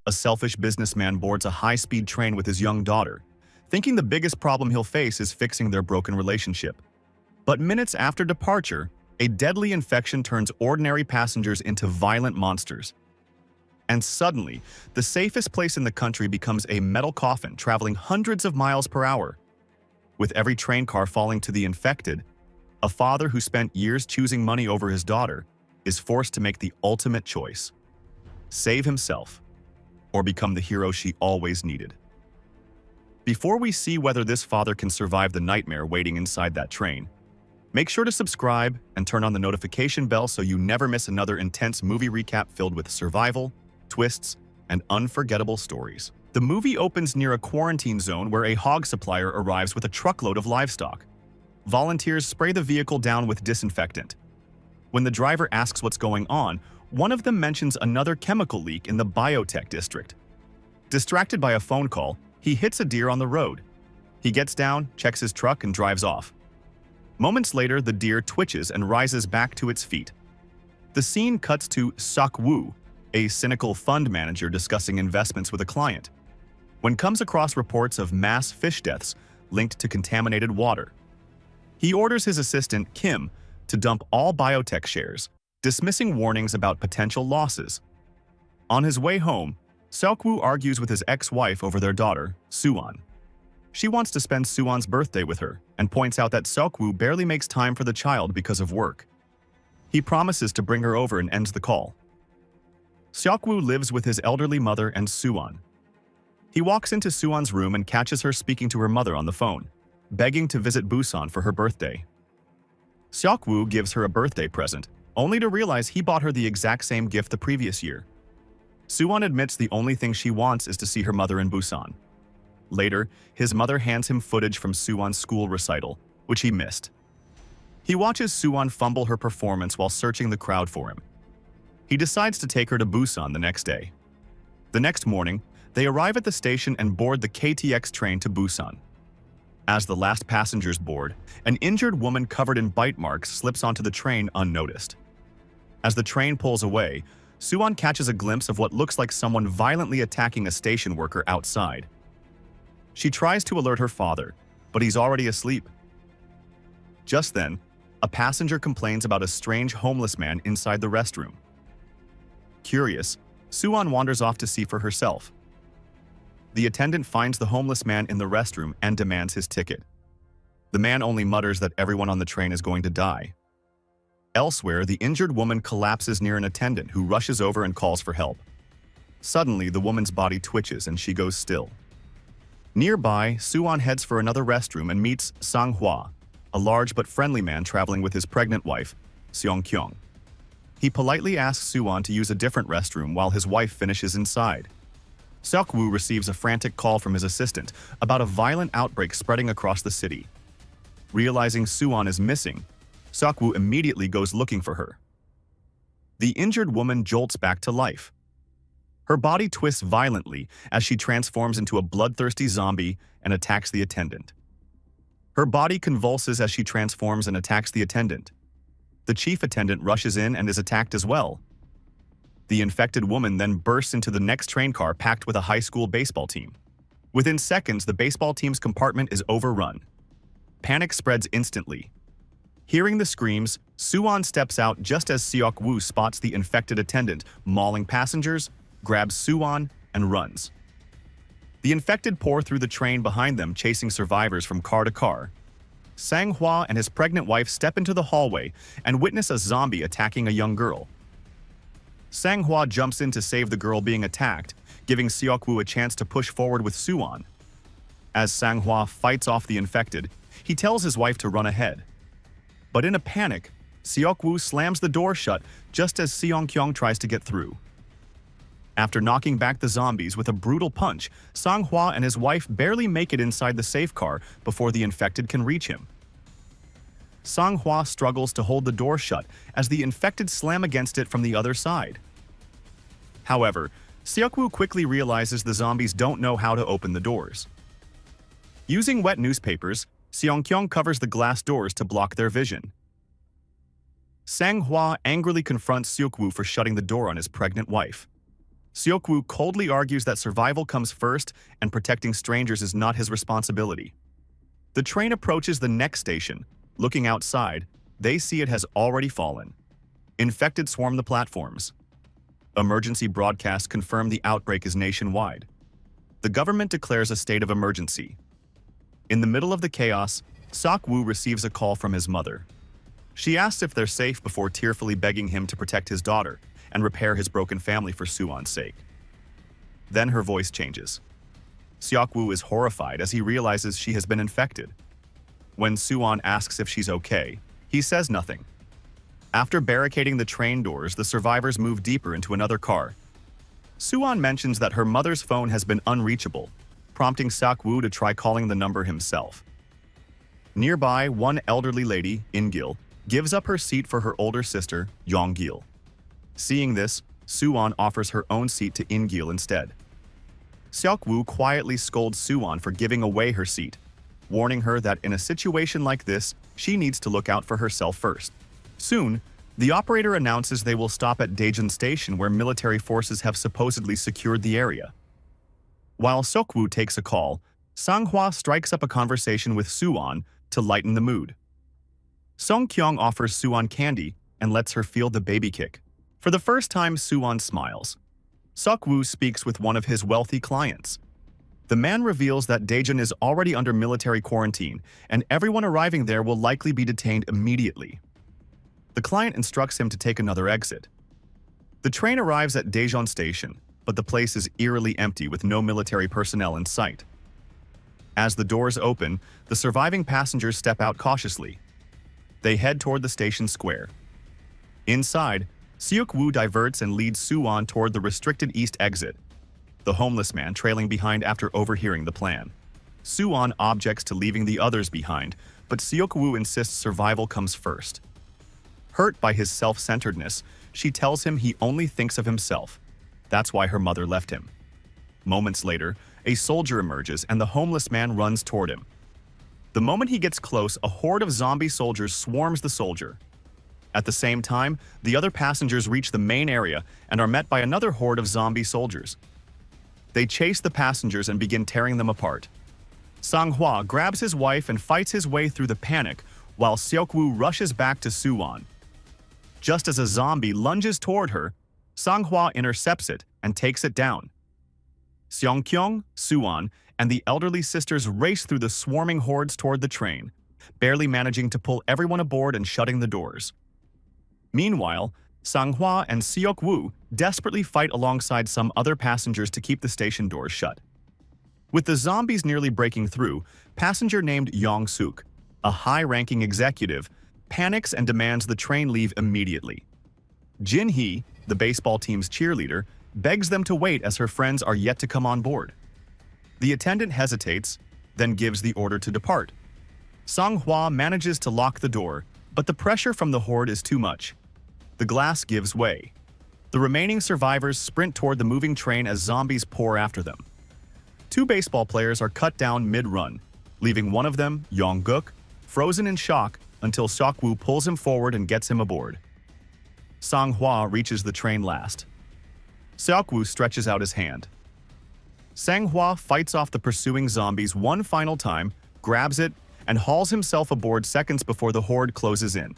a selfish businessman boards a high-speed train with his young daughter, thinking the biggest problem he'll face is fixing their broken relationship. But minutes after departure, a deadly infection turns ordinary passengers into violent monsters. And suddenly, the safest place in the country becomes a metal coffin traveling hundreds of miles per hour. With every train car falling to the infected, a father who spent years choosing money over his daughter is forced to make the ultimate choice: save himself or become the hero she always needed. Before we see whether this father can survive the nightmare waiting inside that train, make sure to subscribe and turn on the notification bell so you never miss another intense movie recap filled with survival, twists, and unforgettable stories. The movie opens near a quarantine zone where a hog supplier arrives with a truckload of livestock. Volunteers spray the vehicle down with disinfectant. When the driver asks what's going on, one of them mentions another chemical leak in the biotech district. Distracted by a phone call, he hits a deer on the road. He gets down, checks his truck, and drives off. Moments later, the deer twitches and rises back to its feet. The scene cuts to Seok-woo, a cynical fund manager discussing investments with a client, when comes across reports of mass fish deaths linked to contaminated water. He orders his assistant, Kim, to dump all biotech shares, dismissing warnings about potential losses. On his way home, Seok-woo argues with his ex-wife over their daughter, Suwon. She wants to spend Suwon's birthday with her and points out that Seok-woo barely makes time for the child because of work. He promises to bring her over and ends the call. Seok-woo lives with his elderly mother and Suwon. He walks into Suwon's room and catches her speaking to her mother on the phone, begging to visit Busan for her birthday. Seok-woo gives her a birthday present, only to realize he bought her the exact same gift the previous year. Suwon admits the only thing she wants is to see her mother in Busan. Later, his mother hands him footage from Suwon's school recital, which he missed. He watches Suwon fumble her performance while searching the crowd for him. He decides to take her to Busan the next day. The next morning, they arrive at the station and board the KTX train to Busan. As the last passengers board, an injured woman covered in bite marks slips onto the train unnoticed. As the train pulls away, Suwon catches a glimpse of what looks like someone violently attacking a station worker outside. She tries to alert her father, but he's already asleep. Just then, a passenger complains about a strange homeless man inside the restroom. Curious, Suwon wanders off to see for herself. The attendant finds the homeless man in the restroom and demands his ticket. The man only mutters that everyone on the train is going to die. Elsewhere, the injured woman collapses near an attendant who rushes over and calls for help. Suddenly, the woman's body twitches and she goes still. Nearby, Suwon heads for another restroom and meets Sang-hwa, a large but friendly man traveling with his pregnant wife, Seong-kyung. He politely asks Suwon to use a different restroom while his wife finishes inside. Seok-woo receives a frantic call from his assistant about a violent outbreak spreading across the city. Realizing Suwon is missing, Seok-woo immediately goes looking for her. The injured woman jolts back to life. Her body twists violently as she transforms into a bloodthirsty zombie and attacks the attendant. Her body convulses as she transforms and attacks the attendant. The chief attendant rushes in and is attacked as well. The infected woman then bursts into the next train car packed with a high school baseball team. Within seconds, the baseball team's compartment is overrun. Panic spreads instantly. Hearing the screams, Suwon steps out just as Seok-woo spots the infected attendant mauling passengers, grabs Suwon, and runs. The infected pour through the train behind them, chasing survivors from car to car. Sang-hwa and his pregnant wife step into the hallway and witness a zombie attacking a young girl. Sang-hwa jumps in to save the girl being attacked, giving Seok-woo a chance to push forward with Suwon. As Sang-hwa fights off the infected, he tells his wife to run ahead. But in a panic, Seok-woo slams the door shut just as Seong-kyung tries to get through. After knocking back the zombies with a brutal punch, Sang-hwa and his wife barely make it inside the safe car before the infected can reach him. Sang-hwa struggles to hold the door shut as the infected slam against it from the other side. However, Seok-woo quickly realizes the zombies don't know how to open the doors. Using wet newspapers, Seong-kyung covers the glass doors to block their vision. Sang-hwa angrily confronts Seok-woo for shutting the door on his pregnant wife. Seok-woo coldly argues that survival comes first and protecting strangers is not his responsibility. The train approaches the next station. Looking outside, they see it has already fallen. Infected swarm the platforms. Emergency broadcasts confirm the outbreak is nationwide. The government declares a state of emergency. In the middle of the chaos, Seok-woo receives a call from his mother. She asks if they're safe before tearfully begging him to protect his daughter and repair his broken family for Suwon's sake. Then her voice changes. Seok-woo is horrified as he realizes she has been infected. When Suwon asks if she's okay, he says nothing. After barricading the train doors, the survivors move deeper into another car. Suwon mentions that her mother's phone has been unreachable, prompting Seok-woo to try calling the number himself. Nearby, one elderly lady, In-gil, gives up her seat for her older sister, Yong-gil. Seeing this, Suwon offers her own seat to In-gil instead. Seok-woo quietly scolds Suwon for giving away her seat, warning her that in a situation like this, she needs to look out for herself first. Soon, the operator announces they will stop at Daejeon station where military forces have supposedly secured the area. While Seok-woo takes a call, Sang-hwa strikes up a conversation with Suwon to lighten the mood. Song-kyung offers Suwon candy and lets her feel the baby kick. For the first time, Suwon smiles. Seok-woo speaks with one of his wealthy clients. The man reveals that Daejeon is already under military quarantine, and everyone arriving there will likely be detained immediately. The client instructs him to take another exit. The train arrives at Daejeon station, but the place is eerily empty with no military personnel in sight. As the doors open, the surviving passengers step out cautiously. They head toward the station square. Inside, Seok-woo diverts and leads Suwon toward the restricted east exit, the homeless man trailing behind after overhearing the plan. Suwon objects to leaving the others behind, but Seok-woo insists survival comes first. Hurt by his self-centeredness, she tells him he only thinks of himself. That's why her mother left him. Moments later, a soldier emerges and the homeless man runs toward him. The moment he gets close, a horde of zombie soldiers swarms the soldier. At the same time, the other passengers reach the main area and are met by another horde of zombie soldiers. They chase the passengers and begin tearing them apart. Sang-hwa grabs his wife and fights his way through the panic, while Seok-woo rushes back to Suwon. Just as a zombie lunges toward her, Sang-hwa intercepts it and takes it down. Seong-kyung, Suwon, and the elderly sisters race through the swarming hordes toward the train, barely managing to pull everyone aboard and shutting the doors. Meanwhile, Sang-hwa and Seok-woo desperately fight alongside some other passengers to keep the station doors shut. With the zombies nearly breaking through, passenger named Yong-suk, a high-ranking executive, panics and demands the train leave immediately. Jin-hee, the baseball team's cheerleader, begs them to wait as her friends are yet to come on board. The attendant hesitates, then gives the order to depart. Sang-hwa manages to lock the door, but the pressure from the horde is too much. The glass gives way. The remaining survivors sprint toward the moving train as zombies pour after them. Two baseball players are cut down mid-run, leaving one of them, Yong-guk, frozen in shock until Seok-woo pulls him forward and gets him aboard. Sang-hwa reaches the train last. Seok-woo stretches out his hand. Sang-hwa fights off the pursuing zombies one final time, grabs it, and hauls himself aboard seconds before the horde closes in.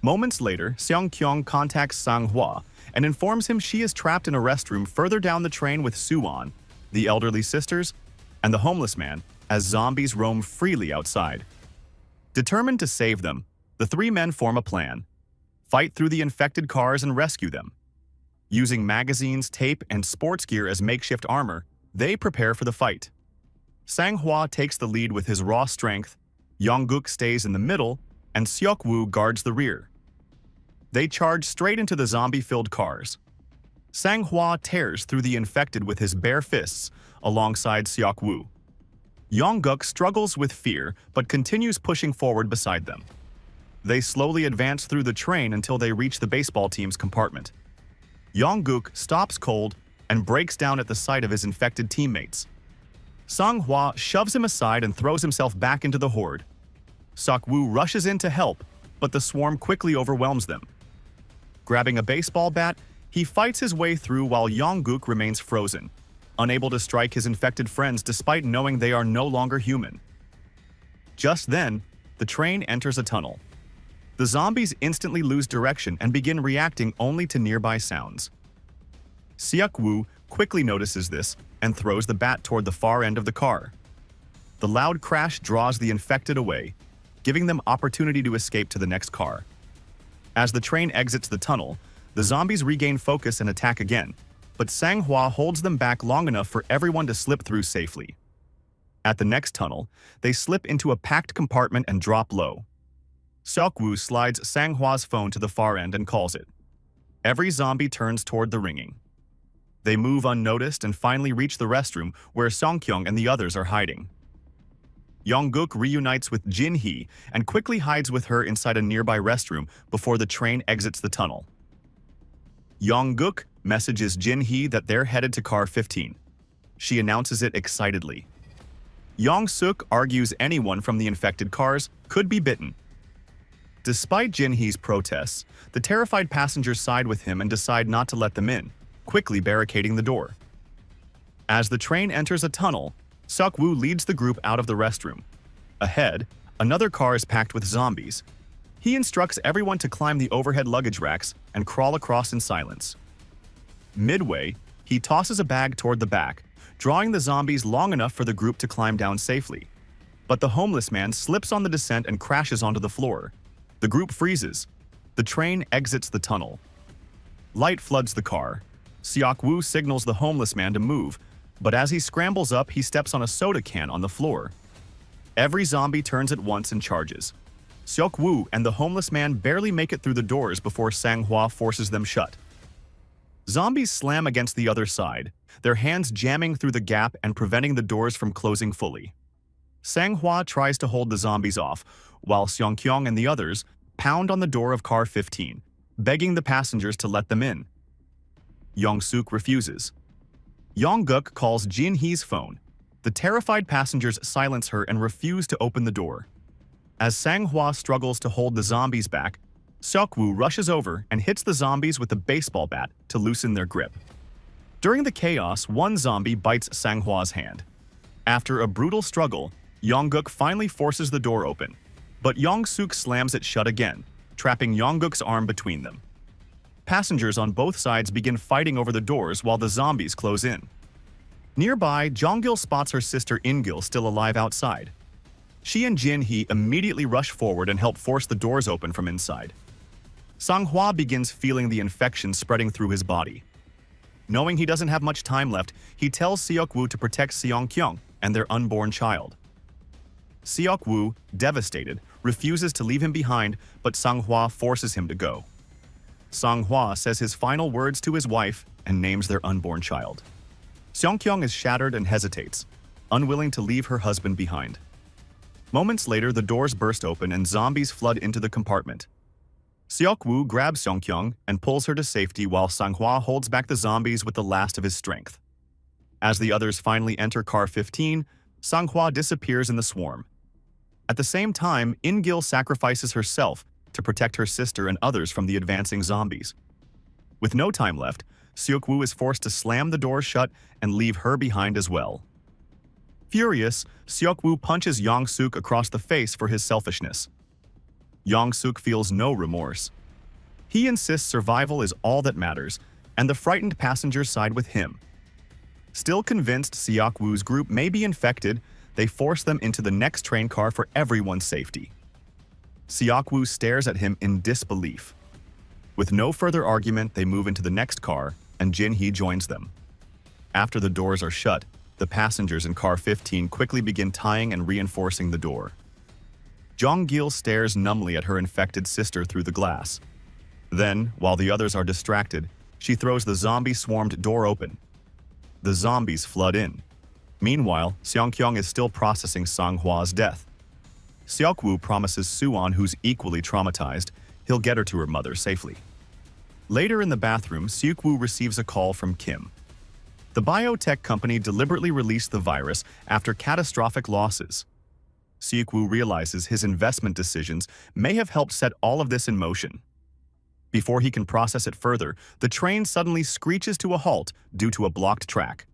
Moments later, Seong-kyung contacts Sang-hwa and informs him she is trapped in a restroom further down the train with Suwon, the elderly sisters, and the homeless man as zombies roam freely outside. Determined to save them, the three men form a plan: fight through the infected cars and rescue them. Using magazines, tape, and sports gear as makeshift armor, they prepare for the fight. Sang-hwa takes the lead with his raw strength, Yong-guk stays in the middle, and Seok-woo guards the rear. They charge straight into the zombie-filled cars. Sang-hwa tears through the infected with his bare fists alongside Seok-woo. Yong-guk struggles with fear but continues pushing forward beside them. They slowly advance through the train until they reach the baseball team's compartment. Yong-guk stops cold and breaks down at the sight of his infected teammates. Sang-hwa shoves him aside and throws himself back into the horde. Seok-woo rushes in to help, but the swarm quickly overwhelms them. Grabbing a baseball bat, He fights his way through while Yongguk remains frozen, unable to strike his infected friends despite knowing they are no longer human. Just then, the train enters a tunnel. The zombies instantly lose direction and begin reacting only to nearby sounds. Seok-woo quickly notices this and throws the bat toward the far end of the car. The loud crash draws the infected away, giving them opportunity to escape to the next car. As the train exits the tunnel, the zombies regain focus and attack again, but Sang-hwa holds them back long enough for everyone to slip through safely. At the next tunnel, they slip into a packed compartment and drop low. Seok-woo slides Sang-hwa's phone to the far end and calls it. Every zombie turns toward the ringing. They move unnoticed and finally reach the restroom where Song-kyung and the others are hiding. Yongguk reunites with Jin-hee and quickly hides with her inside a nearby restroom before the train exits the tunnel. Yongguk messages Jin-hee that they're headed to car 15. She announces it excitedly. Yong-suk argues anyone from the infected cars could be bitten. Despite Jin-hee's protests, the terrified passengers side with him and decide not to let them in, quickly barricading the door. As the train enters a tunnel, Seok-woo leads the group out of the restroom. Ahead, another car is packed with zombies. He instructs everyone to climb the overhead luggage racks and crawl across in silence. Midway, he tosses a bag toward the back, drawing the zombies long enough for the group to climb down safely. But the homeless man slips on the descent and crashes onto the floor. The group freezes. The train exits the tunnel. Light floods the car. Seok-woo signals the homeless man to move, but as he scrambles up, he steps on a soda can on the floor. Every zombie turns at once and charges. Seok-woo and the homeless man barely make it through the doors before Sang-hwa forces them shut. Zombies slam against the other side, their hands jamming through the gap and preventing the doors from closing fully. Sang-hwa tries to hold the zombies off, while Seong-kyung and the others pound on the door of car 15, begging the passengers to let them in. Yong-suk refuses. Yongguk calls Jin-hee's phone. The terrified passengers silence her and refuse to open the door. As Sang-hwa struggles to hold the zombies back, Seok-woo rushes over and hits the zombies with a baseball bat to loosen their grip. During the chaos, one zombie bites Sang-hwa's hand. After a brutal struggle, Yongguk finally forces the door open, but Yong-suk slams it shut again, trapping Yongguk's arm between them. Passengers on both sides begin fighting over the doors while the zombies close in. Nearby, Jonggil spots her sister In-gil still alive outside. She and Jin-hee immediately rush forward and help force the doors open from inside. Sang-hwa begins feeling the infection spreading through his body. Knowing he doesn't have much time left, he tells Seok-woo to protect Seong-kyung and their unborn child. Seok-woo, devastated, refuses to leave him behind, but Sang-hwa forces him to go. Sang-hwa says his final words to his wife and names their unborn child. Seong-kyung is shattered and hesitates, unwilling to leave her husband behind. Moments later, the doors burst open and zombies flood into the compartment. Seok-woo grabs Seong-kyung and pulls her to safety while Sang-hwa holds back the zombies with the last of his strength. As the others finally enter car 15, Sang-hwa disappears in the swarm. At the same time, In-gil sacrifices herself to protect her sister and others from the advancing zombies. With no time left, Seok-woo is forced to slam the door shut and leave her behind as well. Furious, Seok-woo punches Yong-suk across the face for his selfishness. Yong-suk feels no remorse. He insists survival is all that matters, and the frightened passengers side with him. Still convinced Seok-woo's group may be infected, they force them into the next train car for everyone's safety. Seok-woo stares at him in disbelief. With no further argument, they move into the next car, and Jin-hee joins them. After the doors are shut, the passengers in car 15 quickly begin tying and reinforcing the door. Jonggil stares numbly at her infected sister through the glass. Then, while the others are distracted, she throws the zombie-swarmed door open. The zombies flood in. Meanwhile, Seong-kyung is still processing Sang-hwa's death. Seok-woo promises Suwon, who's equally traumatized, he'll get her to her mother safely. Later in the bathroom, Seok-woo receives a call from Kim. The biotech company deliberately released the virus after catastrophic losses. Seok-woo realizes his investment decisions may have helped set all of this in motion. Before he can process it further, the train suddenly screeches to a halt due to a blocked track.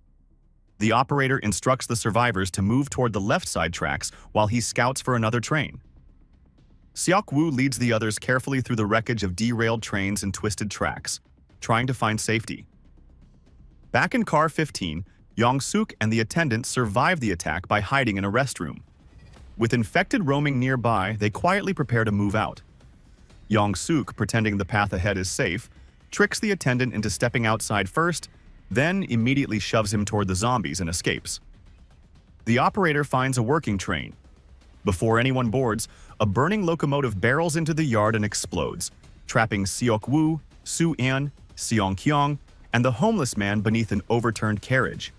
The operator instructs the survivors to move toward the left side tracks while he scouts for another train. Seok-woo leads the others carefully through the wreckage of derailed trains and twisted tracks, trying to find safety. Back in car 15, Yong-suk and the attendant survive the attack by hiding in a restroom. With infected roaming nearby, they quietly prepare to move out. Yong-suk, pretending the path ahead is safe, tricks the attendant into stepping outside first, then immediately shoves him toward the zombies and escapes. The operator finds a working train. Before anyone boards, a burning locomotive barrels into the yard and explodes, trapping Seok-woo, Soo-an, Seong-kyung, and the homeless man beneath an overturned carriage.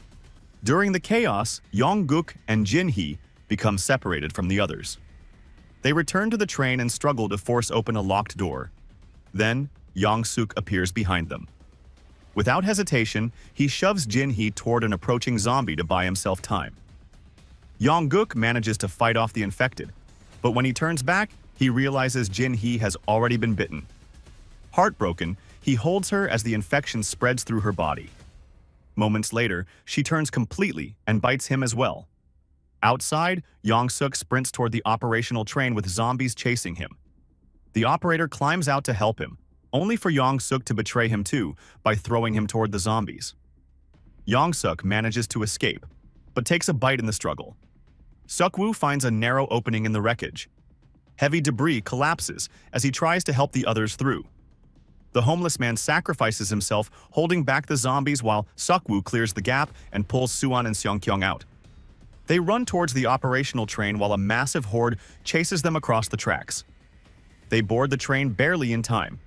During the chaos, Yong-guk and Jin-hee become separated from the others. They return to the train and struggle to force open a locked door. Then, Yong-suk appears behind them. Without hesitation, he shoves Jin-hee toward an approaching zombie to buy himself time. Yong-guk manages to fight off the infected, but when he turns back, he realizes Jin-hee has already been bitten. Heartbroken, he holds her as the infection spreads through her body. Moments later, she turns completely and bites him as well. Outside, Yong-suk sprints toward the operational train with zombies chasing him. The operator climbs out to help him, only for Yong-suk to betray him too by throwing him toward the zombies. Yong-suk manages to escape, but takes a bite in the struggle. Seok-woo finds a narrow opening in the wreckage. Heavy debris collapses as he tries to help the others through. The homeless man sacrifices himself, holding back the zombies while Seok-woo clears the gap and pulls Soo-an and Seong-kyung out. They run towards the operational train while a massive horde chases them across the tracks. They board the train barely in time.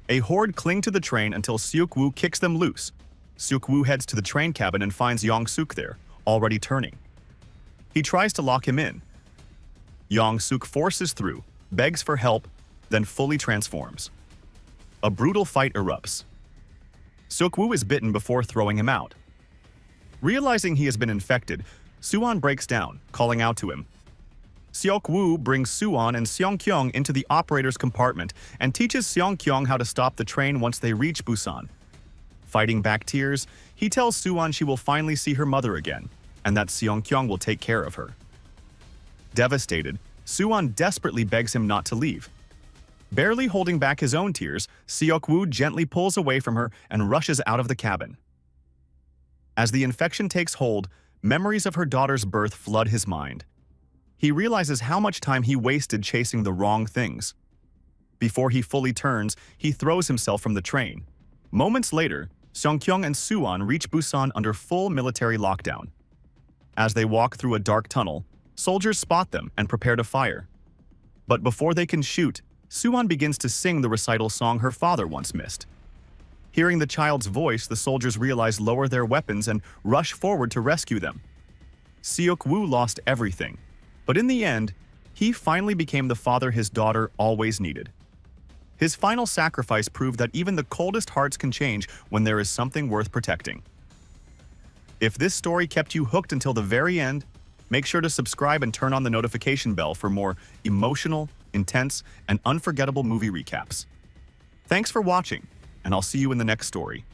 A horde cling to the train until Seok-woo kicks them loose. Seok-woo heads to the train cabin and finds Yong-suk there, already turning. He tries to lock him in. Yong-suk forces through, begs for help, then fully transforms. A brutal fight erupts. Seok-woo is bitten before throwing him out. Realizing he has been infected, Soo-an breaks down, calling out to him. Seok-woo brings Soo-an and Seong-kyung into the operator's compartment and teaches Seong-kyung how to stop the train once they reach Busan. Fighting back tears, he tells Soo-an she will finally see her mother again, and that Seong-kyung will take care of her. Devastated, Soo-an desperately begs him not to leave. Barely holding back his own tears, Seok-woo gently pulls away from her and rushes out of the cabin. As the infection takes hold, memories of her daughter's birth flood his mind. He realizes how much time he wasted chasing the wrong things. Before he fully turns, he throws himself from the train. Moments later, Seong-kyung and Soo-an reach Busan under full military lockdown. As they walk through a dark tunnel, soldiers spot them and prepare to fire. But before they can shoot, Soo-an begins to sing the recital song her father once missed. Hearing the child's voice, the soldiers lower their weapons and rush forward to rescue them. Seok-woo lost everything, but in the end, he finally became the father his daughter always needed. His final sacrifice proved that even the coldest hearts can change when there is something worth protecting. If this story kept you hooked until the very end, make sure to subscribe and turn on the notification bell for more emotional, intense, and unforgettable movie recaps. Thanks for watching, and I'll see you in the next story.